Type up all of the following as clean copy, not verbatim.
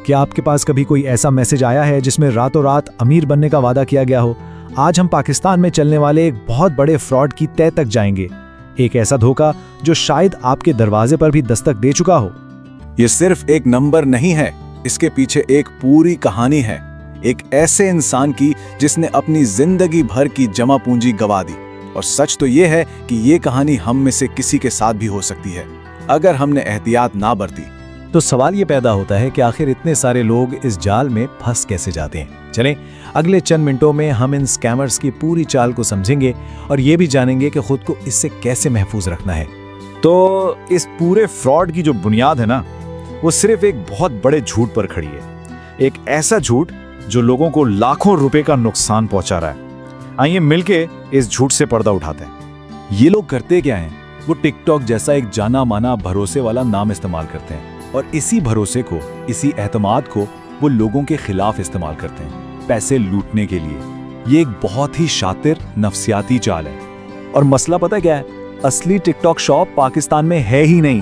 क्या आपके पास कभी कोई ऐसा मैसेज आया है जिसमें रातों रात अमीर बनने का वादा किया गया हो? आज हम पाकिस्तान में चलने वाले एक बहुत बड़े फ्रॉड की तह तक जाएंगे। एक ऐसा धोखा जो शायद आपके दरवाजे पर भी दस्तक दे चुका हो। ये सिर्फ एक नंबर नहीं है, इसके पीछे एक पूरी कहानी है, एक ऐसे इंसान की जिसने अपनी जिंदगी भर की जमा पूंजी गंवा दी। और सच तो ये है कि ये कहानी हम में से किसी के साथ भी हो सकती है अगर हमने एहतियात ना बरती। तो सवाल ये पैदा होता है कि आखिर इतने सारे लोग इस जाल में फंस कैसे जाते हैं। चलें, अगले चंद मिनटों में हम इन स्कैमर्स की पूरी चाल को समझेंगे और ये भी जानेंगे कि खुद को इससे कैसे महफूज रखना है। तो इस पूरे फ्रॉड की जो बुनियाद है ना, वो सिर्फ एक बहुत बड़े झूठ पर खड़ी है। एक ऐसा झूठ जो लोगों को लाखों रुपए का नुकसान पहुंचा रहा है। आइए मिलके इस झूठ से पर्दा उठाते हैं। ये लोग करते क्या हैं? वो टिकटॉक जैसा एक जाना माना भरोसे वाला नाम इस्तेमाल करते हैं और इसी भरोसे को, इसी एतमाद को वो लोगों के खिलाफ इस्तेमाल करते हैं, पैसे लूटने के लिए। ये एक बहुत ही शातिर नफ्सियाती चाल है। और मसला पता क्या है? असली टिकटॉक शॉप पाकिस्तान में है ही नहीं,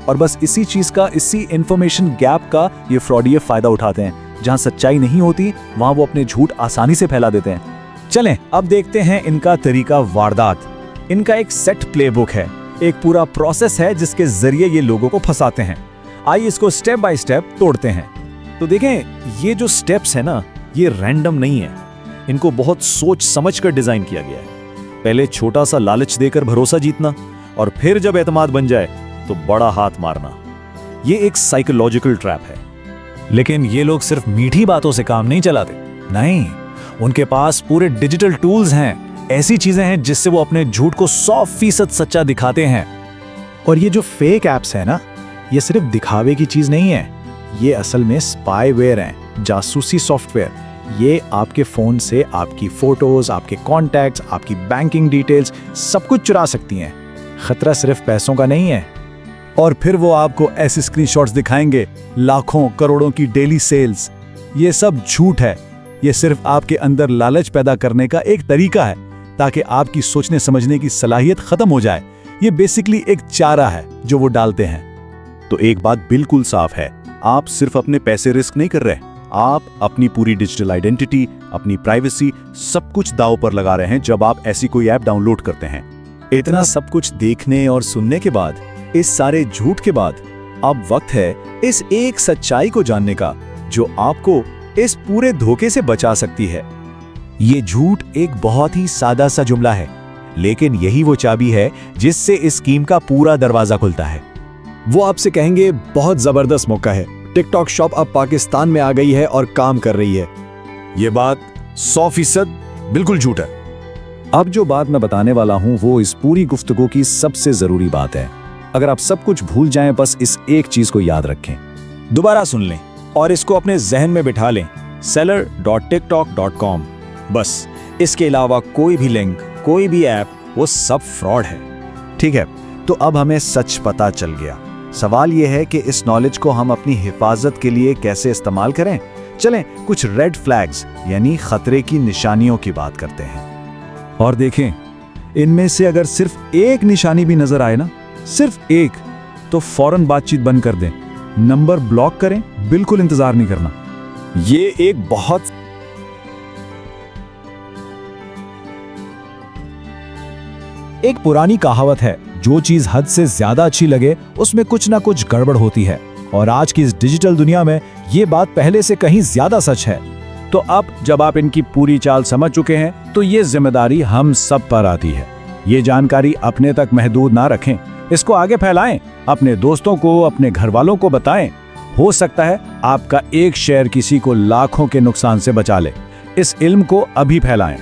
और बस इसी चीज का, इसी इंफॉर्मेशन गैप का ये फ्रॉडी फायदा उठाते हैं। जहां सच्चाई नहीं होती वहां वो अपने झूठ आसानी से फैला देते हैं। चलें अब देखते हैं इनका तरीका वारदात। इनका एक सेट प्लेबुक है, एक पूरा प्रोसेस है जिसके जरिए ये लोगों को फंसाते हैं। आइए इसको स्टेप बाय स्टेप तोड़ते हैं। तो देखें, ये जो स्टेप्स है ना, ये रैंडम नहीं है। इनको बहुत सोच समझ कर डिजाइन किया गया है। पहले छोटा सा लालच देकर भरोसा जीतना, और फिर जब एतमाद बन जाए तो बड़ा हाथ मारना। ये एक साइकोलॉजिकल ट्रैप है। लेकिन ये लोग सिर्फ मीठी बातों से काम नहीं चलाते। नहीं, उनके पास पूरे डिजिटल टूल्स हैं, ऐसी चीजें हैं जिससे वो अपने झूठ को 100% सच्चा दिखाते हैं। और ये जो फेक एप्स है ना, ये सिर्फ दिखावे की चीज नहीं है, ये असल में स्पाईवेयर हैं, जासूसी सॉफ्टवेयर। ये आपके फोन से आपकी फोटोज, आपके कॉन्टैक्ट्स, आपकी बैंकिंग डिटेल्स सब कुछ चुरा सकती हैं। खतरा सिर्फ पैसों का नहीं है। और फिर वो आपको ऐसे स्क्रीनशॉट्स दिखाएंगे, लाखों करोड़ों की डेली सेल्स। ये सब झूठ है। ये सिर्फ आपके अंदर लालच पैदा करने का एक तरीका है, ताकि आपकी सोचने समझने की सलाहियत खत्म हो जाए। ये बेसिकली एक चारा है जो वो डालते हैं। तो एक बात बिल्कुल साफ है, आप सिर्फ अपने पैसे रिस्क नहीं कर रहे, आप अपनी पूरी डिजिटल आइडेंटिटी, अपनी प्राइवेसी, सब कुछ दांव पर लगा रहे हैं जब आप ऐसी कोई ऐप डाउनलोड करते हैं। इतना सब कुछ देखने और सुनने के बाद, इस सारे झूठ के बाद, अब वक्त है इस एक सच्चाई को जानने का जो आपको इस पूरे धोखे से बचा सकती है। ये झूठ एक बहुत ही सादा सा जुमला है, लेकिन यही वो चाबी है जिससे इस स्कीम का पूरा दरवाजा खुलता है। वो आपसे कहेंगे बहुत जबरदस्त मौका है, टिकटॉक शॉप अब पाकिस्तान में आ गई है और काम कर रही है। ये बात 100% बिल्कुल झूठ है। अब जो बात मैं बताने वाला हूं वो इस पूरी गुफ्तगू की सबसे जरूरी बात है। अगर आप सब कुछ भूल जाएं, बस इस एक चीज को याद रखें। दोबारा सुन लें और इसको अपने जहन में बिठा लें, seller.tiktok.com। बस इसके अलावा कोई भी लिंक, कोई भी ऐप, वो सब फ्रॉड है। ठीक है, तो अब हमें सच पता चल गया। सवाल यह है कि इस नॉलेज को हम अपनी हिफाजत के लिए कैसे इस्तेमाल करें। चलें कुछ रेड फ्लैग्स यानी खतरे की निशानियों की बात करते हैं। और देखें, इनमें से अगर सिर्फ एक निशानी भी नजर आए ना, सिर्फ एक, तो फौरन बातचीत बंद कर दें, नंबर ब्लॉक करें, बिल्कुल इंतजार नहीं करना। ये एक बहुत एक पुरानी कहावत है, जो चीज हद से ज्यादा अच्छी लगे उसमें कुछ ना कुछ गड़बड़ होती है। और आज की इस डिजिटल दुनिया में ये बात पहले से कहीं ज्यादा सच है। तो अब जब आप इनकी पूरी चाल समझ चुके हैं, तो ये जिम्मेदारी हम सब पर आती है। ये जानकारी अपने तक महदूद ना रखें, इसको आगे फैलाएं, अपने दोस्तों को, अपने घर वालों को बताएं। हो सकता है आपका एक शेयर किसी को लाखों के नुकसान से बचा ले। इस इल्म को अभी फैलाएं।